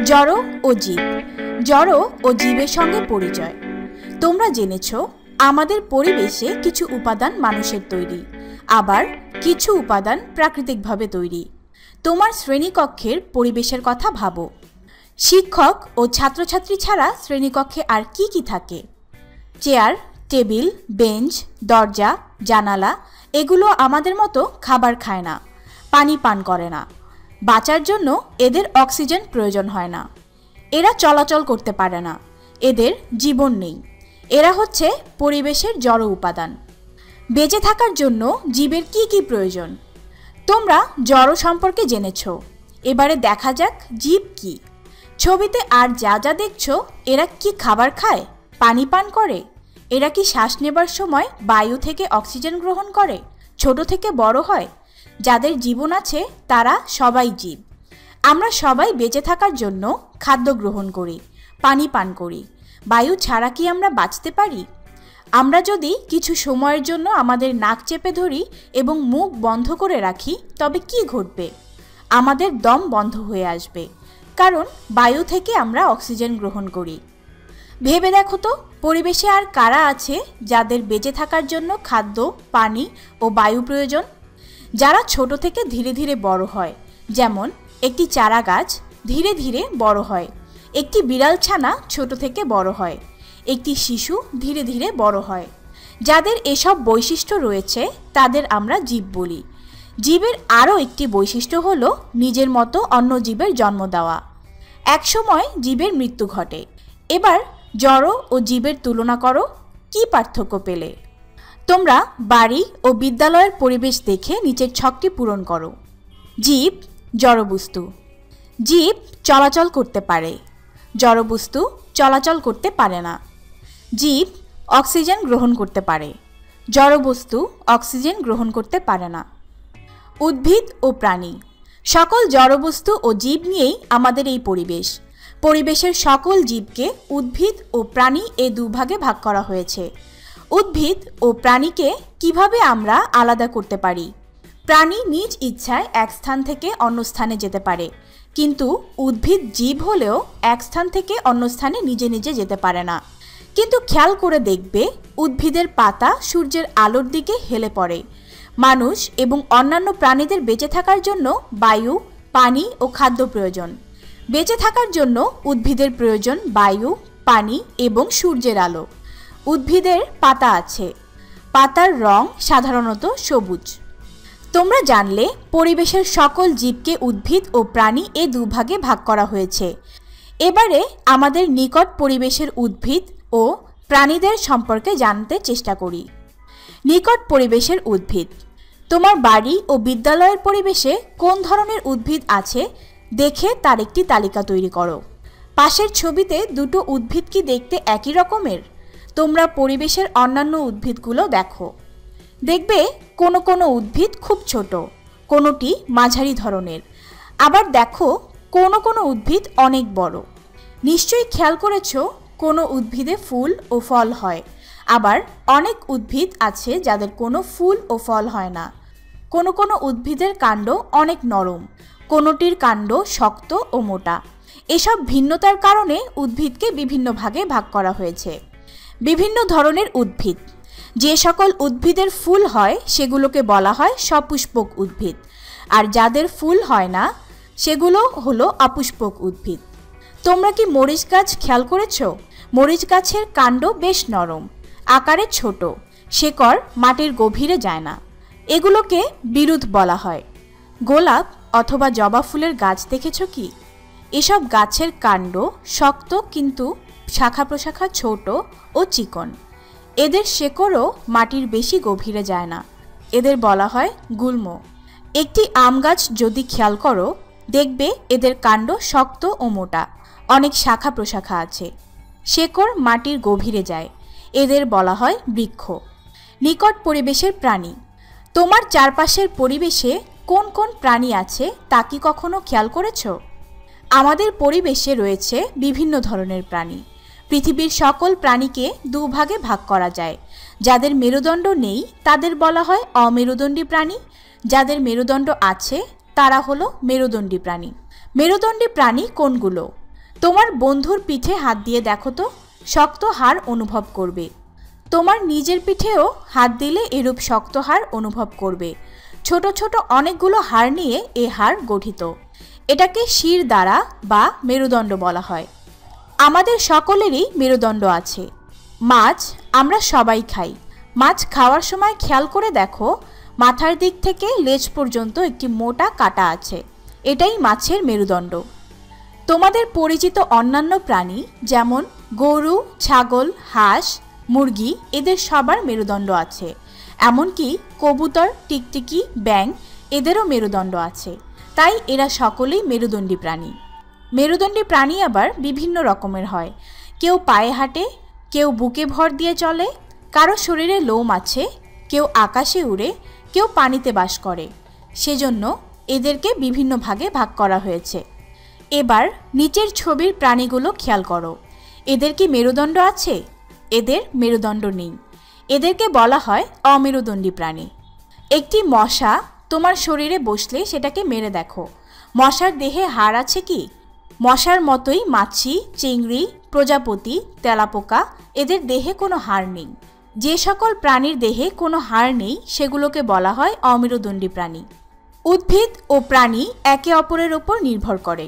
জড় ও জীব। জড় ও জীবের সঙ্গে পরিচয়। তোমরা জেনেছ আমাদের পরিবেশে কিছু উপাদান মানুষের তৈরি, আবার কিছু উপাদান প্রাকৃতিকভাবে তৈরি। তোমার শ্রেণীকক্ষের পরিবেশের কথা ভাবো। শিক্ষক ও ছাত্রছাত্রী ছাড়া শ্রেণীকক্ষে আর কি কি থাকে? চেয়ার, টেবিল, বেঞ্চ, দরজা, জানালা এগুলো আমাদের মতো খাবার খায় না, পানি পান করে না। বাঁচার জন্য এদের অক্সিজেন প্রয়োজন হয় না। এরা চলাচল করতে পারে না, এদের জীবন নেই। এরা হচ্ছে পরিবেশের জড় উপাদান। বেঁচে থাকার জন্য জীবের কি কি প্রয়োজন? তোমরা জড় সম্পর্কে জেনেছ, এবারে দেখা যাক জীব কি। ছবিতে আর যা যা দেখছো, এরা কি খাবার খায়, পানি পান করে? এরা কি শ্বাস নেবার সময় বায়ু থেকে অক্সিজেন গ্রহণ করে, ছোট থেকে বড় হয়? যাদের জীবন আছে তারা সবাই জীব। আমরা সবাই বেঁচে থাকার জন্য খাদ্য গ্রহণ করি, পানি পান করি। বায়ু ছাড়া কি আমরা বাঁচতে পারি? আমরা যদি কিছু সময়ের জন্য আমাদের নাক চেপে ধরি এবং মুখ বন্ধ করে রাখি, তবে কি ঘটবে? আমাদের দম বন্ধ হয়ে আসবে, কারণ বায়ু থেকে আমরা অক্সিজেন গ্রহণ করি। ভেবে দেখো তো, পরিবেশে আর কারা আছে যাদের বেঁচে থাকার জন্য খাদ্য, পানি ও বায়ু প্রয়োজন? যারা ছোট থেকে ধীরে ধীরে বড় হয়, যেমন একটি চারা গাছ ধীরে ধীরে বড় হয়, একটি বিড়াল ছানা ছোট থেকে বড় হয়, একটি শিশু ধীরে ধীরে বড় হয়। যাদের এসব বৈশিষ্ট্য রয়েছে তাদের আমরা জীব বলি। জীবের আরও একটি বৈশিষ্ট্য হলো নিজের মতো অন্য জীবের জন্ম দেওয়া। একসময় জীবের মৃত্যু ঘটে। এবার জড় ও জীবের তুলনা করো, কি পার্থক্য পেলে? তোমরা বাড়ি ও বিদ্যালয়ের পরিবেশ দেখে নিচের ছকটি পূরণ করো। জীব জড়বস্তু। জীব চলাচল করতে পারে, জড়বস্তু চলাচল করতে পারে না। জীব অক্সিজেন গ্রহণ করতে পারে, জড়বস্তু অক্সিজেন গ্রহণ করতে পারে না। উদ্ভিদ ও প্রাণী। সকল জড়বস্তু ও জীব নিয়েই আমাদের এই পরিবেশ। পরিবেশের সকল জীবকে উদ্ভিদ ও প্রাণী এ দুভাগে ভাগ করা হয়েছে। উদ্ভিদ ও প্রাণীকে কিভাবে আমরা আলাদা করতে পারি? প্রাণী নিজ ইচ্ছায় এক স্থান থেকে অন্য স্থানে যেতে পারে, কিন্তু উদ্ভিদ জীব হলেও এক স্থান থেকে অন্য স্থানে নিজে নিজে যেতে পারে না। কিন্তু খেয়াল করে দেখবে, উদ্ভিদের পাতা সূর্যের আলোর দিকে হেলে পড়ে। মানুষ এবং অন্যান্য প্রাণীদের বেঁচে থাকার জন্য বায়ু, পানি ও খাদ্য প্রয়োজন। বেঁচে থাকার জন্য উদ্ভিদের প্রয়োজন বায়ু, পানি এবং সূর্যের আলো। উদ্ভিদের পাতা আছে, পাতার রং সাধারণত সবুজ। তোমরা জানলে পরিবেশের সকল জীবকে উদ্ভিদ ও প্রাণী এ দুভাগে ভাগ করা হয়েছে। এবারে আমাদের নিকট পরিবেশের উদ্ভিদ ও প্রাণীদের সম্পর্কে জানতে চেষ্টা করি। নিকট পরিবেশের উদ্ভিদ। তোমার বাড়ি ও বিদ্যালয়ের পরিবেশে কোন ধরনের উদ্ভিদ আছে দেখে তার একটি তালিকা তৈরি করো। পাশের ছবিতে দুটো উদ্ভিদ কি দেখতে একই রকমের? তোমরা পরিবেশের অন্যান্য উদ্ভিদগুলো দেখো। দেখবে কোনো কোনো উদ্ভিদ খুব ছোট, কোনোটি মাঝারি ধরনের, আবার দেখো কোনো কোনো উদ্ভিদ অনেক বড়। নিশ্চয়ই খেয়াল করেছো, কোনো উদ্ভিদে ফুল ও ফল হয়, আবার অনেক উদ্ভিদ আছে যাদের কোনো ফুল ও ফল হয় না। কোনো কোনো উদ্ভিদের কাণ্ড অনেক নরম, কোনোটির কাণ্ড শক্ত ও মোটা। এসব ভিন্নতার কারণে উদ্ভিদকে বিভিন্ন ভাগে ভাগ করা হয়েছে। বিভিন্ন ধরনের উদ্ভিদ। যে সকল উদ্ভিদের ফুল হয় সেগুলোকে বলা হয় সপুষ্পক উদ্ভিদ, আর যাদের ফুল হয় না সেগুলো হলো অপুষ্পক উদ্ভিদ। তোমরা কি মরিচ গাছ খেয়াল করেছ? মরিচ গাছের কাণ্ড বেশ নরম, আকারে ছোট, শেকড় মাটির গভীরে যায় না। এগুলোকে বিরুৎ বলা হয়। গোলাপ অথবা জবা ফুলের গাছ দেখেছ কি? এসব গাছের কাণ্ড শক্ত, কিন্তু শাখা প্রশাখা ছোট ও চিকন। এদের শেকড়ও মাটির বেশি গভীরে যায় না। এদের বলা হয় গুল্ম। একটি আম গাছ যদি খেয়াল করো, দেখবে এদের কাণ্ড শক্ত ও মোটা, অনেক শাখা প্রশাখা আছে, শেকড় মাটির গভীরে যায়। এদের বলা হয় বৃক্ষ। নিকট পরিবেশের প্রাণী। তোমার চারপাশের পরিবেশে কোন কোন প্রাণী আছে তা কি কখনো খেয়াল করেছ? আমাদের পরিবেশে রয়েছে বিভিন্ন ধরনের প্রাণী। পৃথিবীর সকল প্রাণীকে দুভাগে ভাগ করা যায়। যাদের মেরুদণ্ড নেই তাদের বলা হয় অমেরুদণ্ডী প্রাণী, যাদের মেরুদণ্ড আছে তারা হলো মেরুদণ্ডী প্রাণী। মেরুদণ্ডী প্রাণী কোনগুলো? তোমার বন্ধুর পিঠে হাত দিয়ে দেখো তো, শক্ত হাড় অনুভব করবে। তোমার নিজের পিঠেও হাত দিলে এরূপ শক্ত হাড় অনুভব করবে। ছোট ছোট অনেকগুলো হাড় নিয়ে এ হাড় গঠিত। এটাকে শির দ্বারা বা মেরুদণ্ড বলা হয়। আমাদের সকলেরই মেরুদণ্ড আছে। মাছ আমরা সবাই খাই। মাছ খাওয়ার সময় খেয়াল করে দেখো, মাথার দিক থেকে লেজ পর্যন্ত একটি মোটা কাঁটা আছে। এটাই মাছের মেরুদণ্ড। তোমাদের পরিচিত অন্যান্য প্রাণী যেমন গরু, ছাগল, হাঁস, মুরগি, এদের সবার মেরুদণ্ড আছে। এমনকি কবুতর, টিকটিকি, ব্যাঙ, এদেরও মেরুদণ্ড আছে। তাই এরা সকলেই মেরুদণ্ডী প্রাণী। মেরুদণ্ডী প্রাণী আবার বিভিন্ন রকমের হয়। কেউ পায়ে হাঁটে, কেউ বুকে ভর দিয়ে চলে, কারো শরীরে লোম আছে, কেউ আকাশে উড়ে, কেউ পানিতে বাস করে। সেজন্য এদেরকে বিভিন্ন ভাগে ভাগ করা হয়েছে। এবার নিচের ছবির প্রাণীগুলো খেয়াল করো। এদের কি মেরুদণ্ড আছে? এদের মেরুদণ্ড নেই। এদেরকে বলা হয় অমেরুদণ্ডী প্রাণী। একটি মশা তোমার শরীরে বসলে সেটাকে মেরে দেখো, মশার দেহে হাড় আছে কি? মশার মতোই মাছি, চিংড়ি, প্রজাপতি, তেলাপোকা, এদের দেহে কোনো হাড় নেই। যে সকল প্রাণীর দেহে কোনো হাড় নেই সেগুলোকে বলা হয় অমেরুদণ্ডী প্রাণী। উদ্ভিদ ও প্রাণী একে অপরের উপর নির্ভর করে।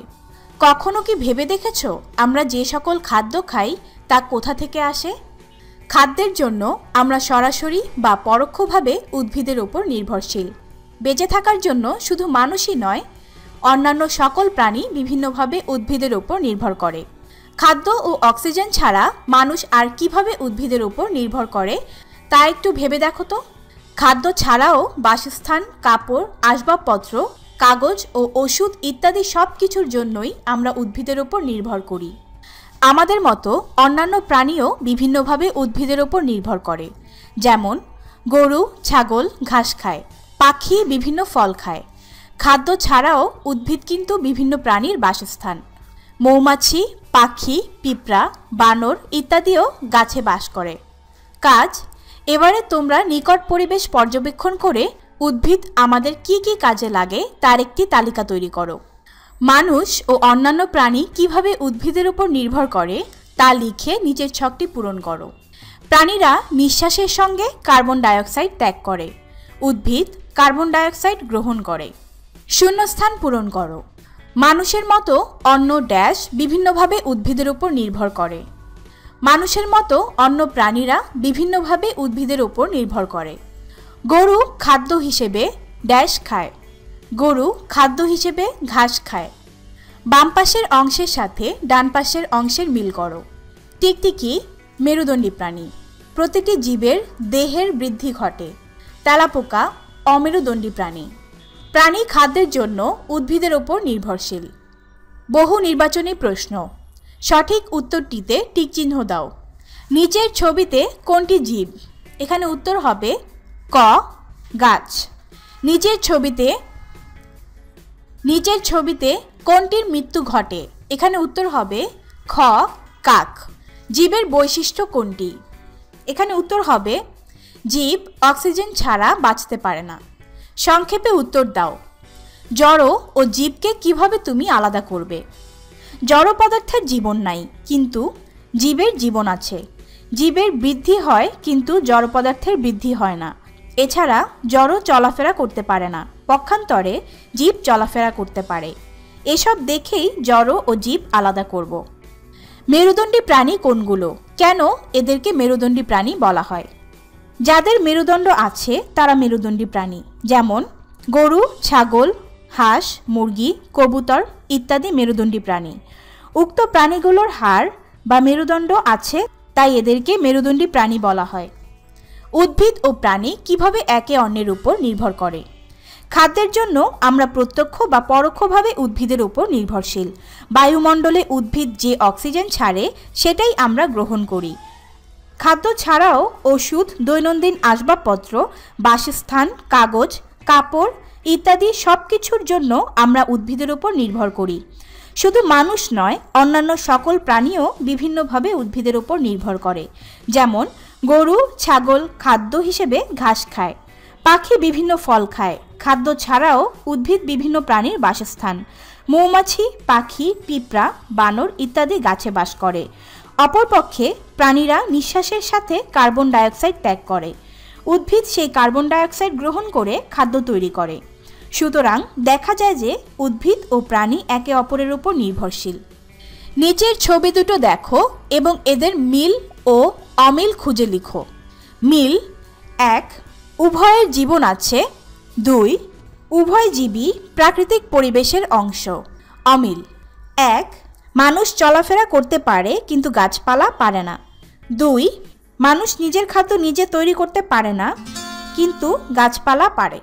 কখনো কি ভেবে দেখেছ আমরা যে সকল খাদ্য খাই তা কোথা থেকে আসে? খাদ্যের জন্য আমরা সরাসরি বা পরোক্ষভাবে উদ্ভিদের উপর নির্ভরশীল। বেঁচে থাকার জন্য শুধু মানুষই নয়, অন্যান্য সকল প্রাণী বিভিন্নভাবে উদ্ভিদের উপর নির্ভর করে। খাদ্য ও অক্সিজেন ছাড়া মানুষ আর কিভাবে উদ্ভিদের উপর নির্ভর করে তা একটু ভেবে দেখো তো। খাদ্য ছাড়াও বাসস্থান, কাপড়, আসবাবপত্র, কাগজ ও ওষুধ ইত্যাদি সব কিছুর জন্যই আমরা উদ্ভিদের উপর নির্ভর করি। আমাদের মতো অন্যান্য প্রাণীও বিভিন্নভাবে উদ্ভিদের উপর নির্ভর করে। যেমন গরু, ছাগল ঘাস খায়, পাখি বিভিন্ন ফল খায়। খাদ্য ছাড়াও উদ্ভিদ কিন্তু বিভিন্ন প্রাণীর বাসস্থান। মৌমাছি, পাখি, পিঁপড়া, বানর ইত্যাদিও গাছে বাস করে। কাজ, এবারে তোমরা নিকট পরিবেশ পর্যবেক্ষণ করে উদ্ভিদ আমাদের কি কি কাজে লাগে তার একটি তালিকা তৈরি করো। মানুষ ও অন্যান্য প্রাণী কিভাবে উদ্ভিদের উপর নির্ভর করে তা লিখে নিচের ছকটি পূরণ করো। প্রাণীরা নিঃশ্বাসের সঙ্গে কার্বন ডাইঅক্সাইড ত্যাগ করে, উদ্ভিদ কার্বন ডাইঅক্সাইড গ্রহণ করে। শূন্যস্থান পূরণ করো। মানুষের মতো অন্য ড্যাশ বিভিন্নভাবে উদ্ভিদের উপর নির্ভর করে। মানুষের মতো অন্য প্রাণীরা বিভিন্নভাবে উদ্ভিদের উপর নির্ভর করে। গরু খাদ্য হিসেবে ড্যাশ খায়। গরু খাদ্য হিসেবে ঘাস খায়। বাম পাশের অংশের সাথে ডান পাশের অংশের মিল করো। টিকটিকি মেরুদণ্ডী প্রাণী, প্রতিটি জীবের দেহের বৃদ্ধি ঘটে। তেলাপোকা অমেরুদণ্ডী প্রাণী। প্রাণী খাদ্যের জন্য উদ্ভিদের উপর নির্ভরশীল। বহু নির্বাচনী প্রশ্ন, সঠিক উত্তরটিতে টিক চিহ্ন দাও। নিচের ছবিতে কোনটি জীব? এখানে উত্তর হবে ক গাছ। নিচের ছবিতে কোনটির মৃত্যু ঘটে? এখানে উত্তর হবে খ কাক। জীবের বৈশিষ্ট্য কোনটি? এখানে উত্তর হবে জীব অক্সিজেন ছাড়া বাঁচতে পারে না। সংক্ষেপে উত্তর দাও। জড় ও জীবকে কিভাবে তুমি আলাদা করবে? জড় পদার্থের জীবন নাই, কিন্তু জীবের জীবন আছে। জীবের বৃদ্ধি হয় কিন্তু জড় পদার্থের বৃদ্ধি হয় না। এছাড়া জড় চলাফেরা করতে পারে না, পক্ষান্তরে জীব চলাফেরা করতে পারে। এসব দেখেই জড় ও জীব আলাদা করব। মেরুদণ্ডী প্রাণী কোনগুলো? কেন এদেরকে মেরুদণ্ডী প্রাণী বলা হয়? যাদের মেরুদণ্ড আছে তারা মেরুদণ্ডী প্রাণী। যেমন গরু, ছাগল, হাঁস, মুরগি, কবুতর ইত্যাদি মেরুদণ্ডী প্রাণী। উক্ত প্রাণীগুলোর হাড় বা মেরুদণ্ড আছে, তাই এদেরকে মেরুদণ্ডী প্রাণী বলা হয়। উদ্ভিদ ও প্রাণী কিভাবে একে অন্যের উপর নির্ভর করে? খাদ্যের জন্য আমরা প্রত্যক্ষ বা পরোক্ষভাবে উদ্ভিদের উপর নির্ভরশীল। বায়ুমণ্ডলে উদ্ভিদ যে অক্সিজেন ছাড়ে সেটাই আমরা গ্রহণ করি। খাদ্য ছাড়াও ওষুধ, দৈনন্দিন আসবাবপত্র, বাসস্থান, কাগজ, কাপড় ইত্যাদি সব কিছুর জন্য আমরা উদ্ভিদের উপর নির্ভর করি। শুধু মানুষ নয়, অন্যান্য সকল প্রাণীও বিভিন্নভাবে উদ্ভিদের উপর নির্ভর করে। যেমন গরু, ছাগল খাদ্য হিসেবে ঘাস খায়। পাখি বিভিন্ন ফল খায়। খাদ্য ছাড়াও উদ্ভিদ বিভিন্ন প্রাণীর বাসস্থান। মৌমাছি, পাখি, পিঁপড়া, বানর ইত্যাদি গাছে বাস করে। অপরপক্ষে প্রাণীরা নিঃশ্বাসের সাথে কার্বন ডাইঅক্সাইড ত্যাগ করে। উদ্ভিদ সেই কার্বন ডাইঅক্সাইড গ্রহণ করে খাদ্য তৈরি করে। সুতরাং দেখা যায় যে উদ্ভিদ ও প্রাণী একে অপরের উপর নির্ভরশীল। নিচের ছবি দুটো দেখো এবং এদের মিল ও অমিল খুঁজে লিখো। মিল: 1. উভয়ের জীবন আছে। 2. উভয় জীবই প্রাকৃতিক পরিবেশের অংশ। অমিল: 1. মানুষ চলাফেরা করতে পারে কিন্তু গাছপালা পারে না। 2. মানুষ নিজের খাদ্য নিজে তৈরি করতে পারে না কিন্তু গাছপালা পারে।